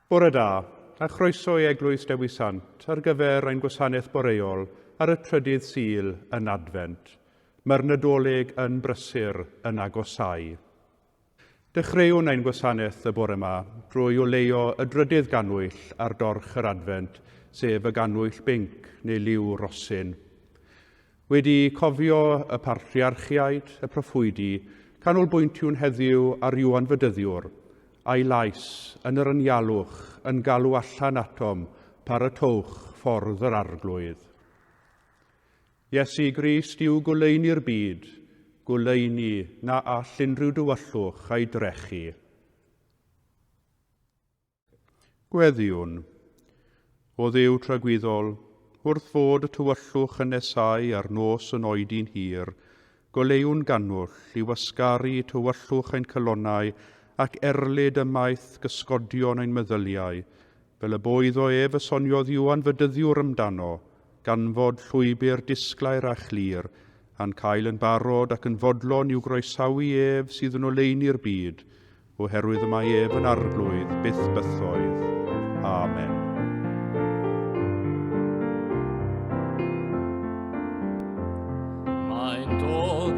Bore da, a chroeso i Eglwys Dewi Sant ar gyfer ein gwasanaeth boreol ar y trydydd Sul yn Adfent. Mae'r Nadolig yn brysur yn agosau. Dechreuwn ein gwasanaeth y bore yma drwy oleuo y drydydd ganwyll ar dorch yr Adfent, sef y ganwyll binc neu liw rosyn. Wedi cofio y patriarchiaid, y proffwydi, canolbwyntio'n heddiw ar Iwan Fydyddiwr, a'i lais yn yr anialwch yn galw allan atom paratowch ffordd yr arglwydd. Iesu Grist yw goleuni'r byd, goleuni na all unrhyw dywyllwch a'i drechu. Gweddiwn, o Dduw tragwyddol, wrth fod y tywyllwch yn nesau ar nos yn oedi'n hir, goleuwn ganwll i wasgaru tywyllwch ein cylonau ac erlyd ymaith gysgodion ein meddyliau, fel y boedd o ef y soniodd Iwan Fydyddiwr amdano, gan fod llwybr disglair a chlir, a'n cael yn barod ac yn fodlon i'w groesawu ef sydd yn oleuni'r byd, oherwydd y mae ef yn arglwydd byth bythoedd. Amen. Mae'n dod,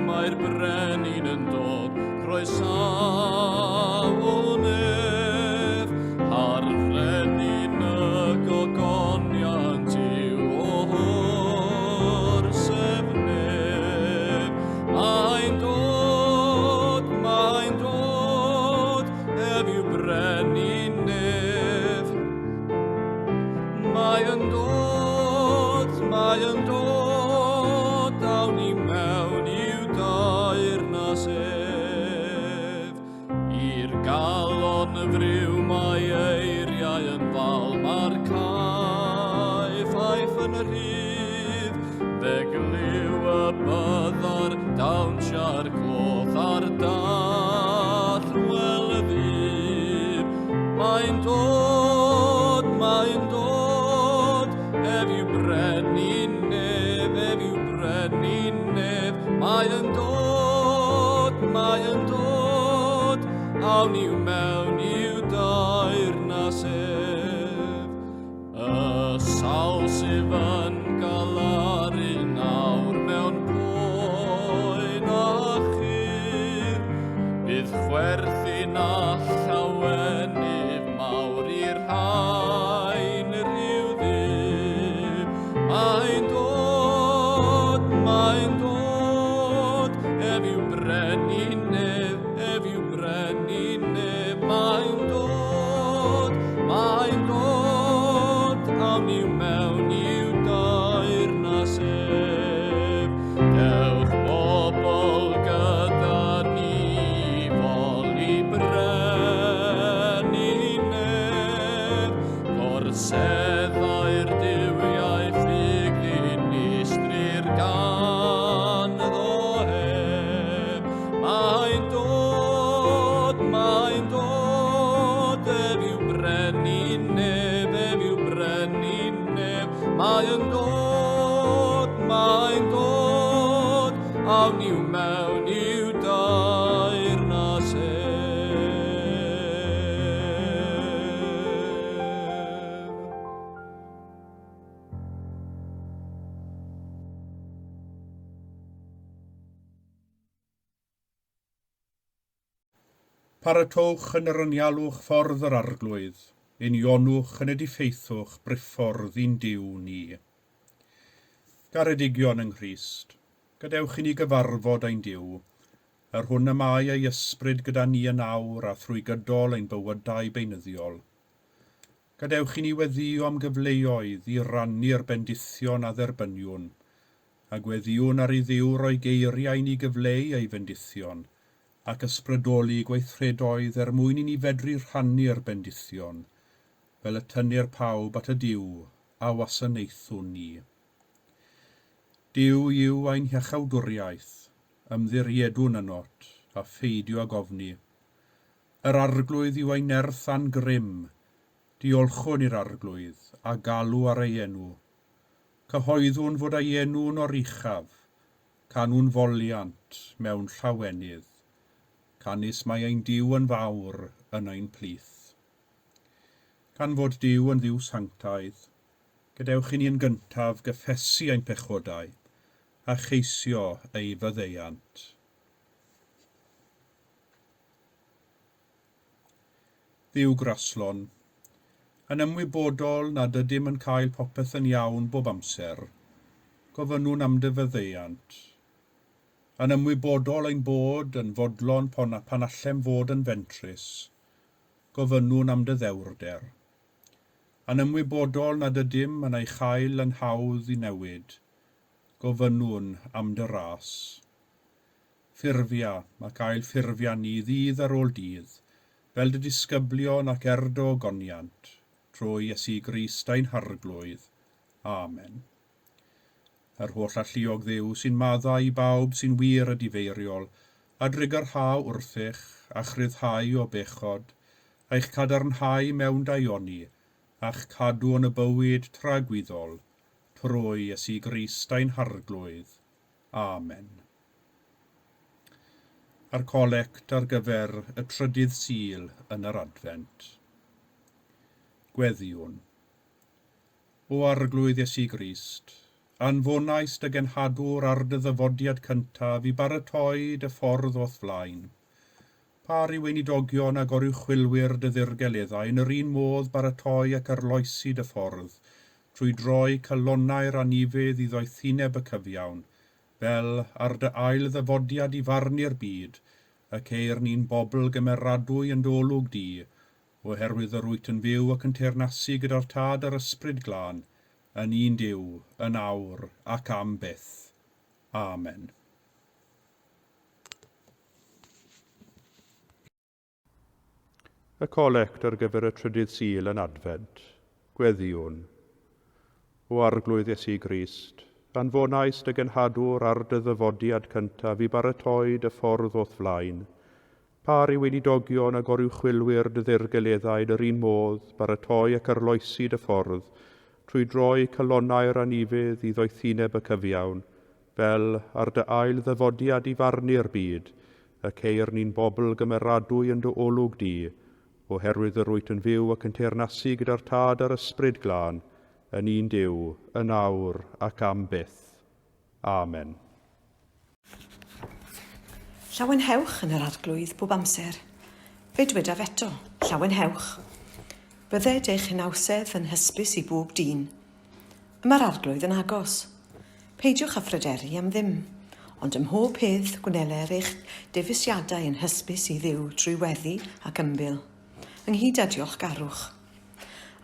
mae'r brenin yn dod, croesawn ef, a'r brenin y gogoniant yw o'r sefnef. Mae'n dod, ef yw brenin ef. Mae'n dod, awn ni mewn i'w dair na sef. I'r galon friw mae eiriau yn fal, mae'r caiff yn rhydd. Fe glyw y byddar dawnsia'r cloth ar dall wel y ddyr. Mae'n dod, ef yw brenin nef, ef yw brenin nef. Mae'n dod, awn i'w mewn i'w dair na sef. Y sawl sydd yn galaru nawr mewn poen a chyr, bydd chwerthin a llawenydd mawr i'r rhain rhyw ddyr. Mae'n dod, ef yw brenin nef, ef yw brenin nef. Mae'n dod, awn i'w mewn i'w dair na sef. Dewch bobl gyda ni, fol i brenin nef, gorseddau'r diwiau ffig ddinistrir gan ddo heb. Mae'n dod, ef yw brenin nef, ef yw brenin nef. Mae'n dod, awn i'w mewn i'w dair na sef. Paratowch yn yr anialwch ffordd yr arglwydd, unionwch yn y diffeithwch briffordd i'n Duw ni. Garedigion yng Nghrist, gadewch i ni gyfarfod ein Duw, yr hwn y mae ei ysbryd gyda ni yn awr a thrwy gydol ein bywydau beunyddiol. Gadewch i ni weddio am gyfleoedd i rannu'r bendithion a dderbyniwn, a gweddiwn ar ei Dduw roi geiriau ni gyfleu ei bendithion, ac ysbrydoli gweithredoedd mwyn i ni fedru rhannu'r bendithion, fel y tynnu'r pawb at y Duw a wasanaethwn ni. Duw yw ein hiachawdwriaeth, ymddiriedwn ynot a pheidio ag ofni. Yr arglwydd yw ein nerth angrym, diolchwn i'r arglwydd a galw ar ei enw. Cyhoeddwn fod ei enw'n oruchaf, canwn foliant mewn llawenydd. Canis mae ein Duw yn fawr yn ein plith. Gan fod Duw yn ddiw sanctaidd, gadewch i ni yn gyntaf gyffesu ein pechodau a cheisio ei fyddeiant. Dduw graslon, yn ymwybodol nad ydym yn cael popeth yn iawn bob amser, gofynnwn am dy fyddeiant. Yn ymwybodol ein bod yn fodlon pan allem fod yn fentrus, gofynnwn am dy ddewrder. Yn ymwybodol nad ydym yn ei chael yn hawdd i newid, gofynnwn am dy ras. Ffurfia ac ail ffurfia ni ddydd ar ôl dydd, fel dy disgyblion ac erdo goniant, trwy Iesu Grist ein harglwydd. Amen. Yr holl alluog Dduw sy'n maddau i bawb sy'n wir a difeiriol, a drigyrhau wrthych a chryddhau o bechod, a'ch cadarnhau mewn daioni, a'ch cadw yn y bywyd tragwyddol, trwy Iesu Grist ein harglwydd. Amen. A'r colect ar gyfer y trydydd Sul yn yr Adfent. Gweddiwn. O arglwydd Iesu Grist, anfonais dy genhadwr ar dy ddyfodiad cyntaf i baratoi dy ffordd o'th flaen. Par i weinidogion ag oruchwylwyr dy ddirgeleddau yn yr un modd baratoi ac arloesi dy ffordd, trwy droi calonnau'r anifydd i ddoethineb y cyfiawn, fel ar dy ail ddyfodiad i farnu'r byd, ac eir ni'n bobl gymeradwy yn dolwg di, oherwydd yr wyt yn fyw ac yn teyrnasu gyda'r tad yr ysbryd glân, yn un Duw, yn awr ac am byth. Amen. Y colect ar gyfer y trydydd Sul yn Adfent. Gweddiwn. O arglwydd Iesu Grist, anfonais dy genhadwr ar dy ddyfodiad cyntaf i baratoi dy ffordd o'th flaen. Par i weinidogion ag oruchwylwyr dy ddirgeleddau yn yr un modd baratoi ac arloesi dy ffordd, trwy droi calonnau'r anifydd i ddoethineb y cyfiawn, fel ar dy ail ddyfodiad i farnu'r byd, ac eir ni'n bobl gymeradwy yn dy olwg di, oherwydd yr wyt yn fyw ac yn teyrnasu gyda'r tad ar ysbryd glân, yn un Duw, yn awr ac am byth. Amen. Llawenhewch yn yr arglwydd bob amser. Fe dwedaf eto, llawenhewch. Bydded eich hynawsedd yn hysbys i bob dyn. Mae'r arglwydd yn agos. Peidiwch â phryderu am ddim, ond ym mhob peth gwneler eich defysiadau yn hysbys i Dduw trwy weddi ac ymbil, ynghyd â diolchgarwch.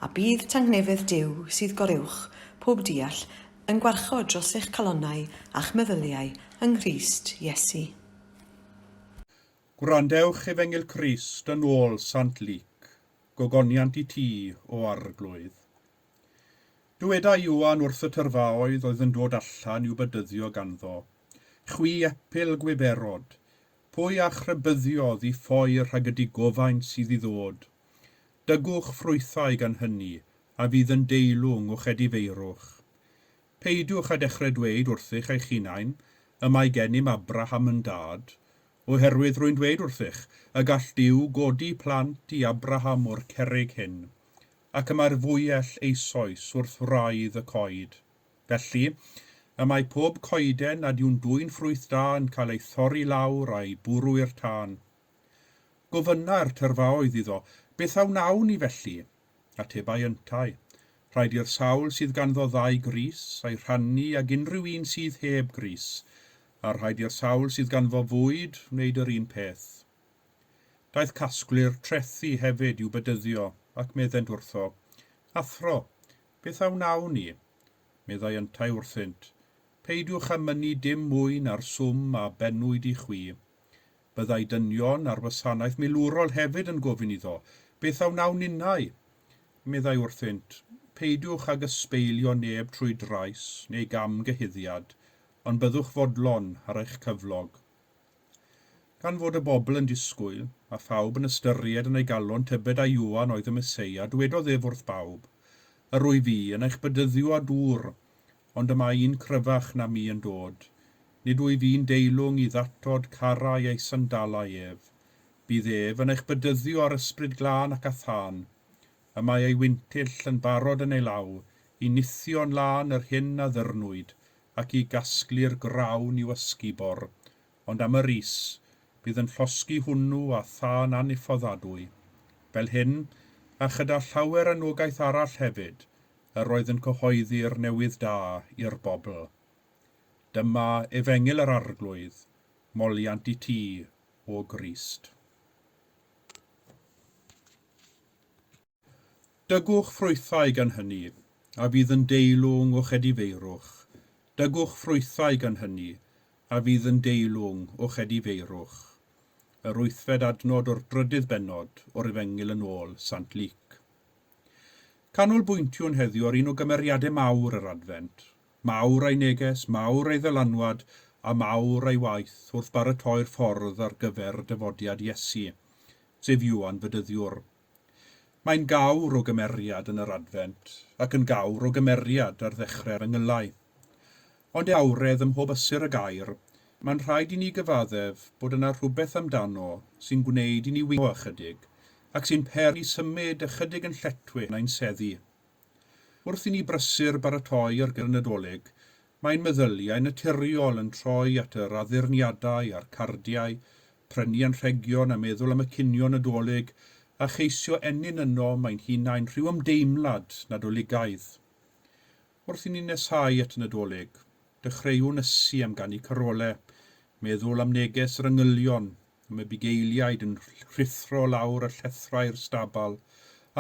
A bydd tangnefydd Duw sydd goruwch, pob diall, yn gwarchod dros eich calonnau a'ch meddyliau yng Nghrist Iesu. Gwrandewch Efengil Crist yn ôl Sant gogoniant i ti o arglwydd. Dyweda Iwan wrth y tyrfaoedd oedd yn dod allan i'w bedyddio ganddo. Chwi epil gwiberod, pwy a chrybyddiodd i ffoi rhag ydi gofaint sydd i ddod. Dygwch ffrwythau gan hynny, a fydd yn deilwng o'ch edifeirwch. Peidiwch a dechrau dweud wrthych eich hunain, y mae gennym Abraham yn dad, oherwydd rwy'n dweud wrthych, y gall Duw godi plant i Abraham o'r cerrig hyn, ac y mae'r fwyell eisoes wrth wraidd y coed. Felly, y mae pob coeden nad yw'n dwy'n ffrwyth da yn cael ei thorri lawr a'i bwrw i'r tân. Gofynna'r tyrfaoedd iddo, beth awn nawn ni felly? Atebai yntau. Rhaid i'r sawl sydd ganddo ddau grys a'i rhannu ag unrhyw un sydd heb grys, a rhaid i'r sawl sydd ganddo fwyd wneud yr un peth. Daeth casglu'r trethu hefyd i'w bedyddio ac meddent wrtho, Athro, beth awn nawn ni? Meddai yntau wrthynt, peidiwch a mynnu dim mwy na'r swm a benwyd i chwi. Byddai dynion ar wasanaeth milwrol hefyd yn gofyn iddo, beth awn nawn ninnau? Meddai wrthynt, peidiwch ag ysbeilio neb trwy drais neu gam gyhuddiad, ond byddwch fodlon ar eich cyflog. Gan fod y bobl yn disgwyl, a phawb yn ystyried yn ei galon tybed a Iwan oedd y Meseia, dwedodd ef wrth bawb, yr fi yn eich bedyddio a dŵr, ond yma un cryfach na mi yn dod. Nid fi'n deilwng i ddatod carau ei sandalau ef. Bydd ef yn eich bedyddio ar ysbryd glân ac a thân. a mae ei wyntyll yn barod yn ei law i nithio'n lan yr hyn a ddyrnwyd ac i gasglu'r grawn i'w ysgubor, ond am yr is bydd yn llosgi hwnnw a thân aniffoddadwy. Fel hyn, a chyda llawer anogaeth arall hefyd, yr oedd yn cyhoeddi'r newydd da i'r bobl. Dyma efengil yr arglwydd, moliant i ti o Grist. Dygwch ffrwythau gan hynny, a fydd yn deilwng o chedifeirwch. Dygwch ffrwythau gan hynny, a fydd yn deilwng o chedifeirwch. Yr 8fed adnod o'r 3ydd bennod o'r efengil yn ôl Sant Luc. Canolbwyntiwn heddiw ar un o gymeriadau mawr yr Adfent. Mawr ei neges, mawr ei ddylanwad, a mawr ei waith wrth baratoi'r ffordd ar gyfer dyfodiad Iesu, sef Iwan Fedyddiwr. Mae'n gawr o gymeriad yn yr Adfent, ac yn gawr o gymeriad ar ddechrau'r ynghylau. Ond awredd ym mhob ysyr y gair, mae'n rhaid i ni gyfaddef bod yna rhywbeth amdano sy'n gwneud i ni wingo ychydig, ac sy'n peri symud ychydig yn lletwyn a'n seddi. Wrth i ni brysur baratoi ar gyfer Nadolig, mae'n meddyliau naturiol yn troi at yr addurniadau a'r cardiau, prynu anrhegion a meddwl am y cinio Nadolig, a cheisio ennyn yno mae'n hunain rhyw ymdeimlad nadoligaidd. Wrth i ni nesau at Nadolig, dechreuwn ysu am ganu carolau, meddwl am neges yr yngylion, am y bugeiliaid yn rhithro lawr y llethrau'r stabal,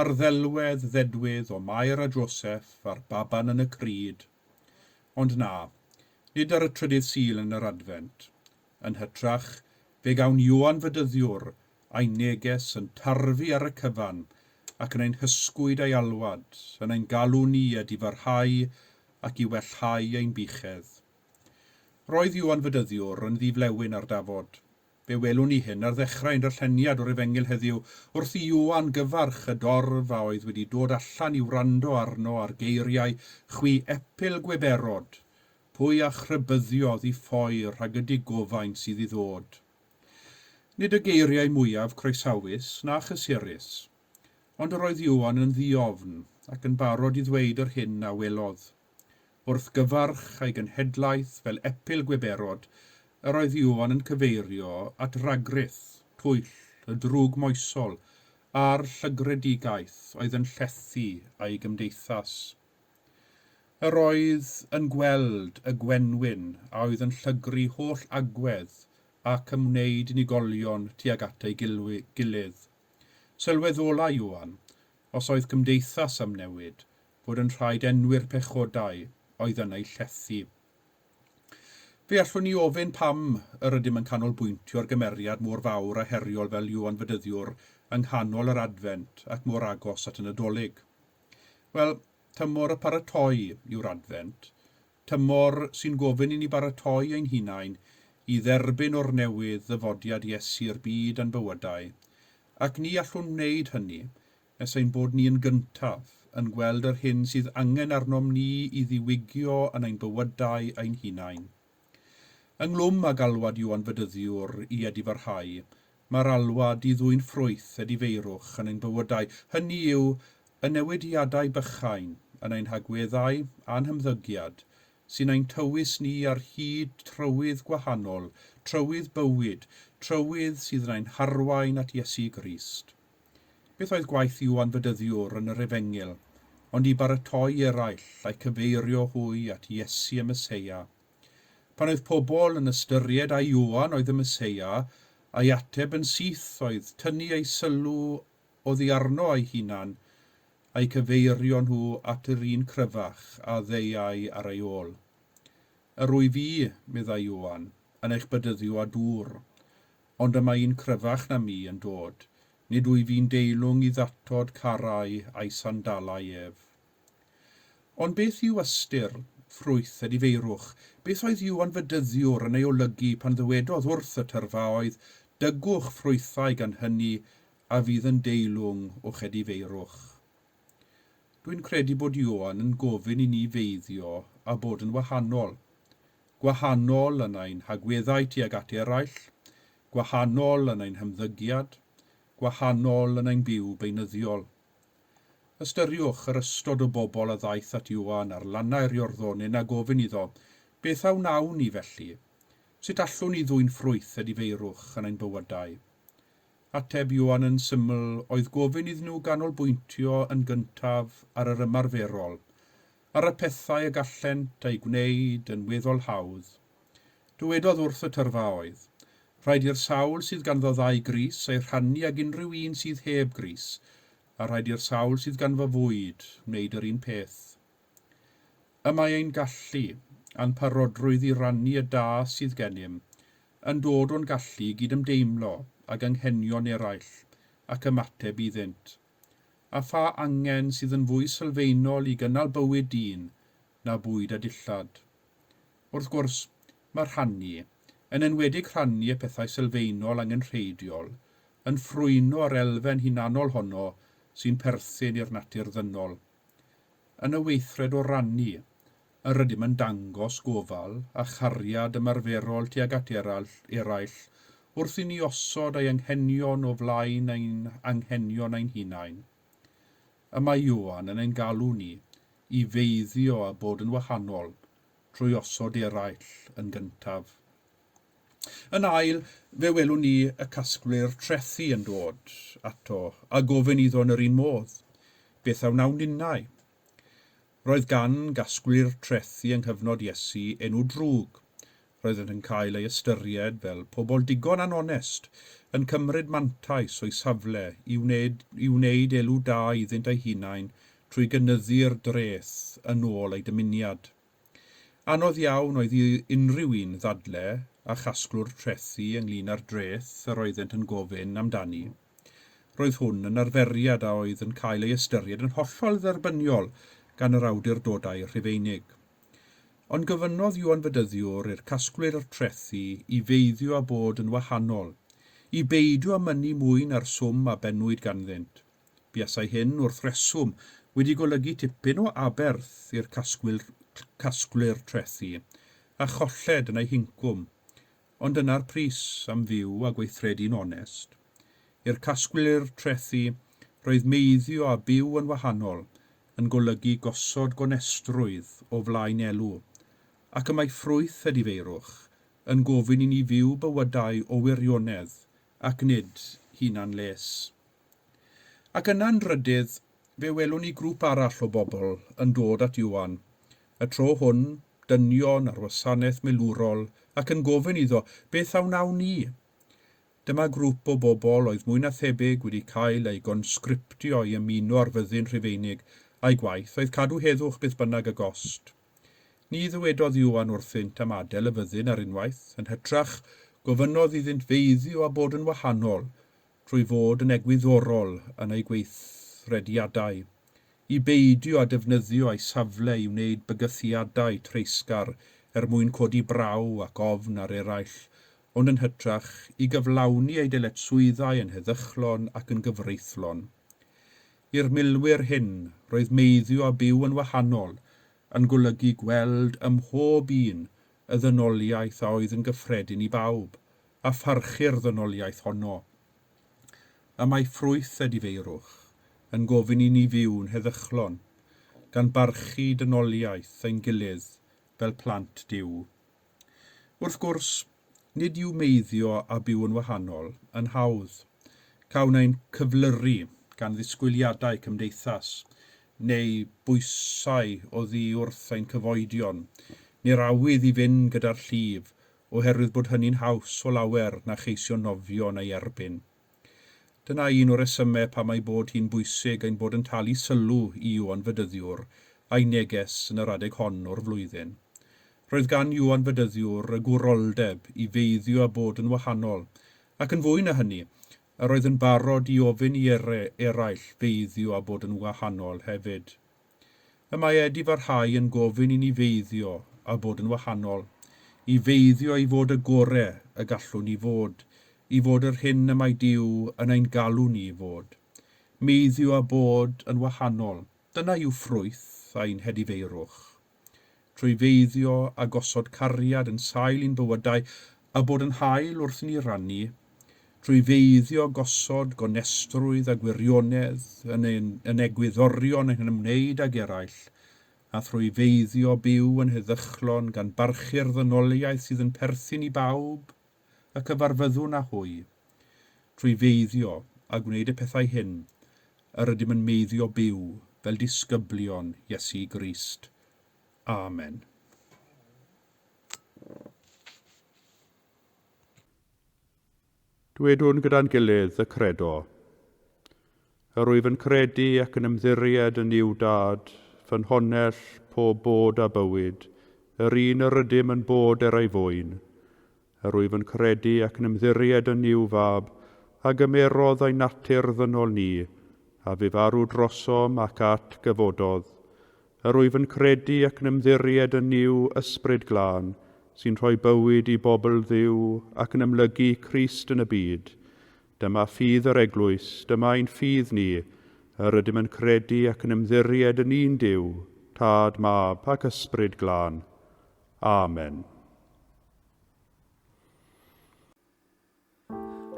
a'r ddelwedd ddedwydd o Mair a Joseph a'r baban yn y cryd. Ond na, nid ar y 3ydd Sul yn yr Adfent. Yn hytrach, fe gawn Iwan Fedyddiwr a'i neges yn tarfu ar y cyfan ac yn ein hysgwyd ei alwad, yn ein galw ni a difarhau ac i wellhau ein buchedd. Roedd Iwan Fedyddiwr yn ddiflewyn ar Dafod. Fe welwn ni hyn ar ddechrau'n darlleniad o'r efengil heddiw wrth i Iwan gyfarch y dorf a oedd wedi dod allan i wrando arno ar geiriau chwi epil gweberod, pwy a chrybyddiodd i ffoi rhag y digofain sydd i ddod. Nid y geiriau mwyaf croesawus na chysurus, ond yr oedd Iwan yn ddiofn ac yn barod i ddweud yr hyn a welodd. Wrth gyfarch a'i genhedlaeth fel epil gweberod, yr oedd Iwan yn cyfeirio at ragryth, twyll, y drwg moesol, a'r llygrediggaeth oedd yn llethu a'i gymdeithas. Yr oedd yn gweld y gwenwyn a oedd yn llygru holl agwedd ac ymwneud unigolion tuag at ei gilydd. Sylweddola Iwan, os oedd cymdeithas am newid, bod yn rhaid enwi'r pechodau oedd yn ei llethu. Fe allwn ni ofyn pam yr ydym yn canolbwyntio'r gymeriad mor fawr a heriol fel Iwan Fedyddiwr yng nghanol yr Adfent ac mor agos at y Nadolig. Wel, tymor y paratoi yw'r Adfent, tymor sy'n gofyn i ni baratoi ein hunain i dderbyn o'r newydd ddyfodiad Iesu'r byd yn bywydau, ac ni allwn wneud hynny nes ein bod ni yn gyntaf yn gweld yr hyn sydd angen arnom ni i ddiwygio yn ein bywydau ein hunain. Ynglwm ag alwad Iwan Fedyddiwr i edifarhau, mae'r alwad i ddwy'n ffrwyth edifeirwch yn ein bywydau. Hynny yw y newidiadau bychain yn ein hagweddau a'n hymddygiad, sy'n ein tywys ni ar hyd trywydd gwahanol, trywydd bywyd, trywydd sydd yn ein harwain at Iesu Grist. Beth oedd gwaith Iwan Fedyddiwr yn yr efengil, ond i baratoi eraill a'i cyfeirio hwy at Iesu y Meseia. Pan oedd pobl yn ystyried a Iwan oedd y Meseia, a'i ateb yn syth oedd tynnu ei sylw oddi arno ei hunan, a'i cyfeirio nhw at yr un cryfach a ddeiau ar ei ôl. Yr wy fi, meddai Iwan, yn eich bydyddio a dŵr, ond yma un cryfach na mi yn dod, nid wy fi'n deilwng i ddatod carau a'i sandalau ef. Ond beth yw ystyr, ffrwyth edifeirwch, beth oedd Iwan Fedyddiwr yn ei olygu pan ddywedodd wrth y tyrfaoedd, dygwch ffrwythau gan hynny a fydd yn deilwng o chedifeirwch. Dwi'n credu bod Iwan yn gofyn i ni feiddio a bod yn wahanol. Gwahanol yn ein hagweddau tuag at eraill, gwahanol yn ein hymddygiad, gwahanol yn ein byw beunyddiol. Ystyriwch yr ystod o bobl a ddaeth at Iwan ar lannau'r Iorddonin a gofyn iddo, beth aw nawn ni felly? Sut allwn ni ddwy'n ffrwyth feirwch yn ein bywydau? Ateb Iwan yn syml oedd gofyn iddyn nhw ganolbwyntio yn gyntaf ar yr ymarferol, ar y pethau y gallent eu gwneud yn weddol hawdd. Dywedodd wrth y tyrfa oedd, rhaid i'r sawl sydd ganddo ddau gris ei rhannu ag unrhyw un sydd heb gris, a rhaid i'r sawl sydd ganddo fwyd wneud yr un peth. Y mae ein gallu, a'n parodrwydd i rannu y da sydd gennym, yn dod o'n gallu gydymdeimlo ag anghenion eraill ac ymateb iddynt, a pha angen sydd yn fwy sylfaenol i gynnal bywyd dyn na bwyd a dillad. Wrth gwrs, mae rhannu, yn enwedig rhannu y pethau sylfaenol angenrheidiol, yn ffrwyno'r elfen hunanol honno sy'n perthyn i'r natur ddynol. Yn y weithred o rannu, yr ydym yn dangos gofal a chariad ymarferol tuag at eraill wrth i ni osod ei anghenion o flaen ein anghenion ein hunain. Y mae Iwan yn ein galw ni i feiddio a bod yn wahanol trwy osod eraill yn gyntaf. Yn ail, fe welwn ni y casglwyr trethu yn dod ato a gofyn iddo yn yr un modd. Beth aw nawn ninnau? Roedd gan gasglwyr trethu yng nghyfnod Iesu enw drwg. Roedd yn cael ei ystyried fel pobl digon anonest yn cymryd mantais o'i safle i wneud elw da iddynt ei hunain trwy gynyddu'r dreth yn ôl ei dymuniad. Anodd iawn oedd i unrhyw un ddadle a chasglwr trethu ynglyn â'r dreth yr oeddent yn gofyn amdani. Roedd hwn yn arferiad a oedd yn cael ei ystyried yn hollol dderbyniol gan yr awdurdodau Rhufeinig. Ond gofynnodd Iwan Fedyddiwr i'r casglwyr trethu i feiddio a bod yn wahanol, i beidio mynnu mwy na'r swm a benwyd ganddynt. Buasai hyn wrth reswm wedi golygu tipyn o aberth i'r casglwyr trethu, a cholled yn ei hincwm, ond yna'r pris am fyw a gweithredu'n onest. I'r casglwyr trethu roedd meiddio a byw yn wahanol yn golygu gosod gonestrwydd o flaen elw, ac y mae ffrwyth ydi feirwch yn gofyn i ni fyw bywydau o wirionedd ac nid hunan les. Ac yna'n drydydd, fe welwn ni grŵp arall o bobl yn dod at Iwan, y tro hwn dynion ar wasanaeth milwrol ac yn gofyn iddo beth aw nawn ni. Dyma grŵp o bobl oedd mwy na thebyg wedi cael ei gonsgriptio i ymuno ar fyddin Rhufeinig a'i gwaith oedd cadw heddwch beth bynnag y gost. Ni ddywedodd Iwan wrthynt am adael y fyddin ar unwaith, yn hytrach gofynnodd iddynt feiddio a bod yn wahanol trwy fod yn egwyddorol yn ei gweithrediadau, i beidio a defnyddio ei safle i wneud bygythiadau treisgar mwyn codi braw ac ofn ar eraill, ond yn hytrach i gyflawni ei dyletswyddau yn heddychlon ac yn gyfreithlon. I'r milwyr hyn, roedd meiddio a byw yn wahanol, yn golygu gweld ym mhob un y ddynoliaeth a oedd yn gyffredin i bawb, a pharchu'r ddynoliaeth honno. Y mae ffrwyth ydi feirwch, yn gofyn i ni fyw'n heddychlon, gan barchu dynoliaeth ein gilydd fel plant Duw. Wrth gwrs, nid yw meiddio a byw yn wahanol yn hawdd. Cawn ein cyflyru gan ddisgwyliadau cymdeithas, neu bwysau o ddi wrth ein cyfoedion, neu'r awydd i fynd gyda'r llif, oherwydd bod hynny'n haws o lawer na cheisio nofio neu erbyn. Dyna un o'r resymau pam ei bod hi'n bwysig ein bod yn talu sylw i Iwan Fedyddiwr a'i neges yn yr adeg hon o'r flwyddyn. Roedd gan Iwan Fedyddiwr y gwroldeb i feiddio a bod yn wahanol, ac yn fwy na hynny, a roedd yn barod i ofyn i eraill feiddio a bod yn wahanol hefyd. Y mae Edi farhau yn gofyn i ni feiddio a bod yn wahanol, i feiddio i fod y gorau y gallwn ni fod, i fod yr hyn y mae Duw yn ein galw ni fod. Meiddio a bod yn wahanol, dyna yw ffrwyth a'n hedifeirwch. Trwy feiddio a gosod cariad yn sail i'n bywydau a bod yn hael wrth ni rannu, trwy feiddio gosod gonestrwydd a gwirionedd yn egwyddorion yn ymwneud ag eraill, a thrwy feiddio byw yn heddychlon gan barchu'r ddynoliaeth sydd yn perthyn i bawb y cyfarfyddwn â hwy. Trwy feiddio a gwneud y pethau hyn, yr ydym yn meiddio byw fel disgyblion Iesu Grist. Amen. Dwedwn gyda'n gilydd y credo. Yr wyf yn credu ac yn ymddiried yn i'w dad, fy nhonell pob bod a bywyd, yr un yr ydym yn bod ei fwyn. Yr wyf yn credu ac yn ymddiried yn i'w fab, a gymerodd ei natur ddynol ni, a fu farw drosom ac at gyfododd. Yr wyf yn credu ac yn ymddiried yn i'w ysbryd glân, sy'n rhoi bywyd i bobl Dduw ac yn ymlygu Crist yn y byd. Dyma ffydd yr Eglwys, dyma ein ffydd ni, yr ydym yn credu ac yn ymddiried yn un Duw, Tad, Mab ac ysbryd glân. Amen.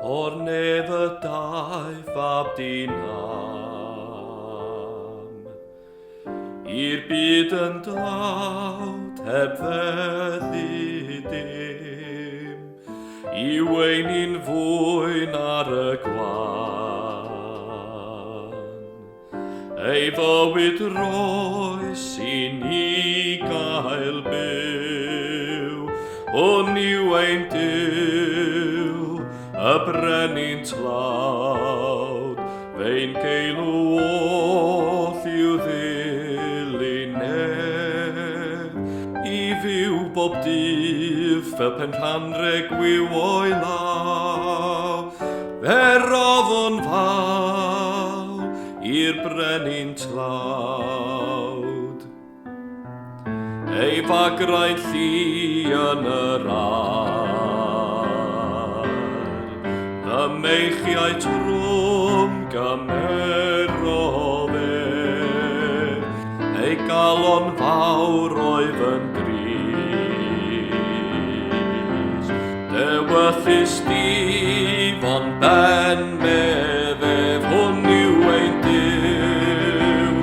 O'r nef y daeth fab di'n i'r byd yn dlawd heb feddi dim, i weini'n fwyn ar y gwan. Ei fywyd roes i ni gael byw, hwn yw ein Duw, y brenin tlawd, fe'n geilw oll i'w i fyw bob dydd fel penrhanreg wyw o'i law. Fe roddwn faw i'r brenin tlawd. Ei fagrau'n llu yn yr ar, fy meichiau trwm gymerodd ei galon fawr oedd yn gris. Dewythus difon ben meddef, hwn yw ein Duw,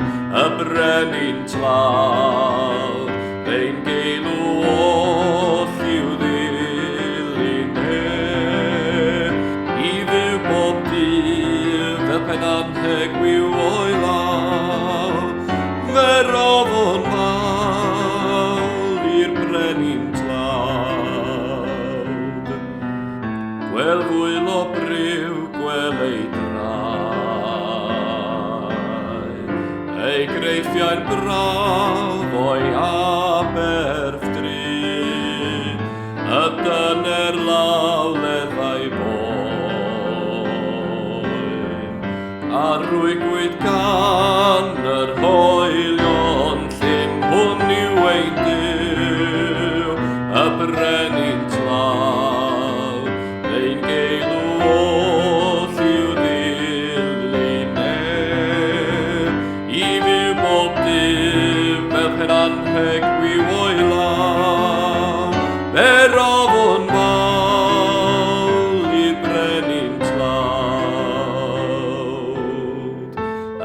y brenin tlawd, fe'n geilw oll i'w ddilyneb, i fyw bob dydd fel penanheg wyw o'i law. Fe roddwn fawl i'r brenin tlawd. Gwel fwyl o briw, gwel ei draed, ei greithiau'n braf o'i aberfdri, y dyner lawleddau boen, a rwygwyd gan yr hoelion llym, hwn yw ein Duw, y brenin tlawd, fe'n geilw oll i'w ddilyneb, i fyw bob dydd fel penanheg wyw o'i law. Fe roddwn fawl i'r brenin tlawd,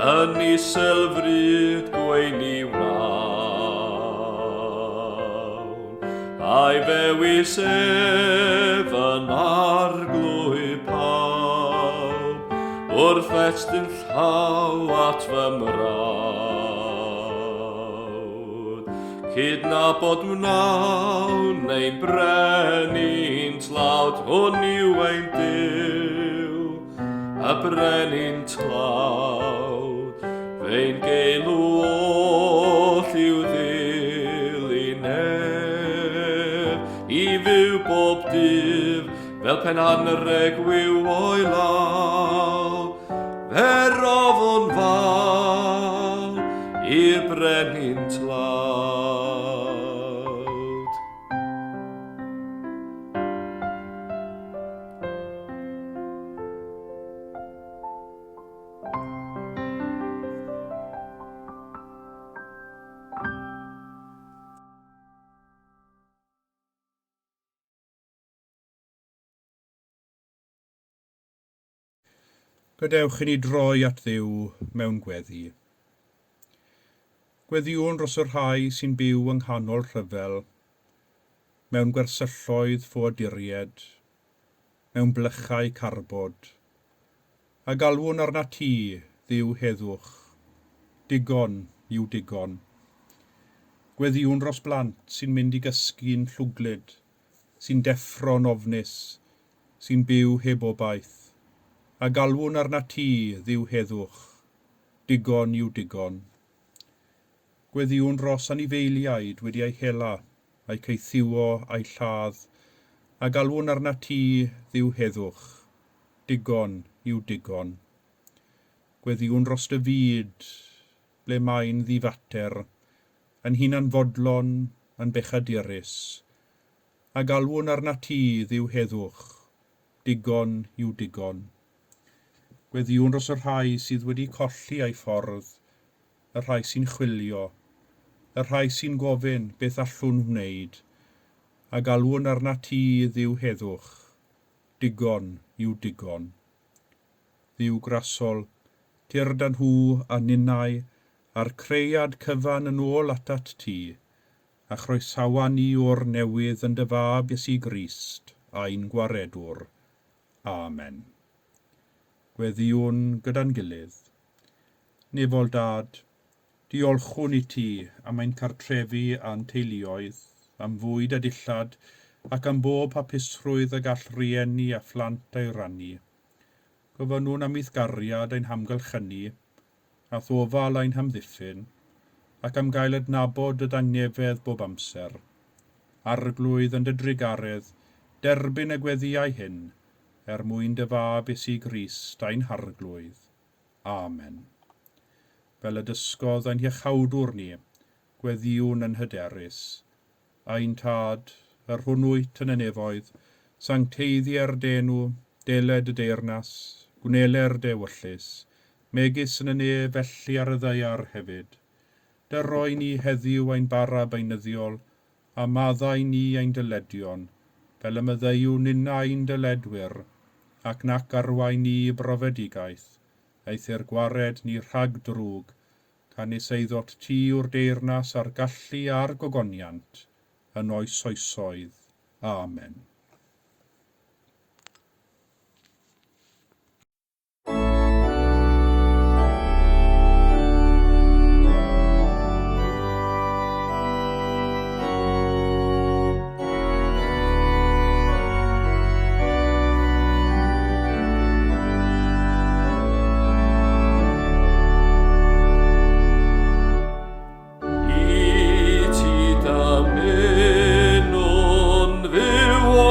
yn iselfryd gweini wnawn, a'i fewis ef yn arglwy pawb, wrth estyn llaw at fy mrawd. Cydnabod wnawn ein brenin tlawd, hwn yw ein Duw, y brenin tlawd, fe'n geilw oll i'w ddilyneb, i fyw bob dydd fel penanreg wyw o'i law. Fe roddwn fawl i'r brenin tlawd. Gadewch i ni droi at Dduw mewn gweddi. Gweddiwn dros yr rhai sy'n byw yng nghanol rhyfel, mewn gwersylloedd ffoaduried, mewn blychau carbod, a galwwn arna ti, Dduw heddwch, digon yw digon. Gweddiwn dros blant sy'n mynd i gysgu'n llwglyd, sy'n deffro'n ofnus, sy'n byw heb obaith, a galwwn arna ti, Dduw heddwch, digon yw digon. Gweddiwn dros anifeiliaid wedi ei hela, a'i ceithiwo a'i lladd, a galwwn arna ti, Dduw heddwch, digon yw digon. Gweddiwn dros dy fyd, ble mae'n ddifater, yn hunan fodlon, yn bechadurus, a galwwn arna ti, Dduw heddwch, digon yw digon. Gweddiwn dros yr rhai sydd wedi colli ei ffordd, y rhai sy'n chwilio, y rhai sy'n gofyn beth allwn wneud, a galwwn arna ti, Dduw heddwch, digon yw digon. Dduw grasol, tir dan nhw a ninnau, a'r creiad cyfan yn ôl atat ti, a chroesawa ni o'r newydd yn dy fab Iesu Grist, a'n gwaredwr. Amen. Gweddiwn gyda'n gilydd. Nefol dad, diolchwn i ti am ein cartrefi a'n teuluoedd, am fwyd a dillad, ac am bob hapusrwydd y gall rieni a phlant ei rannu. Gofynnwn am eithgariad ein hamgylchynu, a thofal ein hamddiffyn, ac am gael adnabod y dangnefedd bob amser. Arglwydd yn dy drigaredd, derbyn y gweddiau hyn, mwyn dy fab Iesu Grist a'n harglwydd. Amen. Fel y dysgodd ein hiechawdwr ni, gweddiwn yn hyderus. A'n tad, yr hwnnwyt yn y nefoedd, sancteiddiau'r denw, deled y deyrnas, gwneler dewyllus, megis yn y ne felly ar y ddeiar hefyd. Dyroi ni heddiw ein bara beunyddiol, a maddau ni ein dyledion, fel y myddeiw nina ein dyledwyr, ac nac arwain ni brofedigaeth, eithir gwared ni rhag drwg, canis eiddot ti o'r deyrnas a'r gallu a'r gogoniant, yn oes oesoedd. Amen. Menon fyw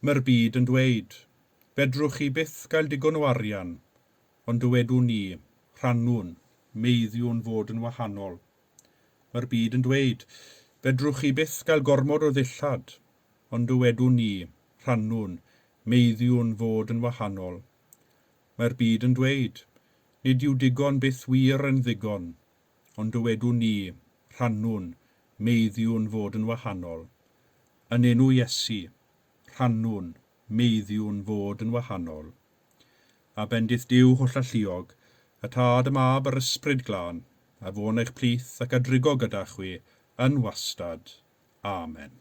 Mae'r byd yn dweud, fedrwch chi byth gael digon o arian, ond dywedwn ni, rhannwn, meiddiwn fod yn wahanol. Mae'r byd yn dweud, fedrwch chi byth gael gormod o ddillad, ond dywedwn ni, rhannwn, meiddiwn fod yn wahanol. Mae'r byd yn dweud, nid yw digon byth wir yn ddigon, ond dywedwn ni, rhannwn, meiddiwn fod yn wahanol. Yn enw Iesu, rhannwn, meiddiwn fod yn wahanol. A bendith Duw holl alluog, y Tad y Mab a'r Ysbryd Glân, a fo'n eich plith ac a drigo gyda chwi yn wastad. Amen.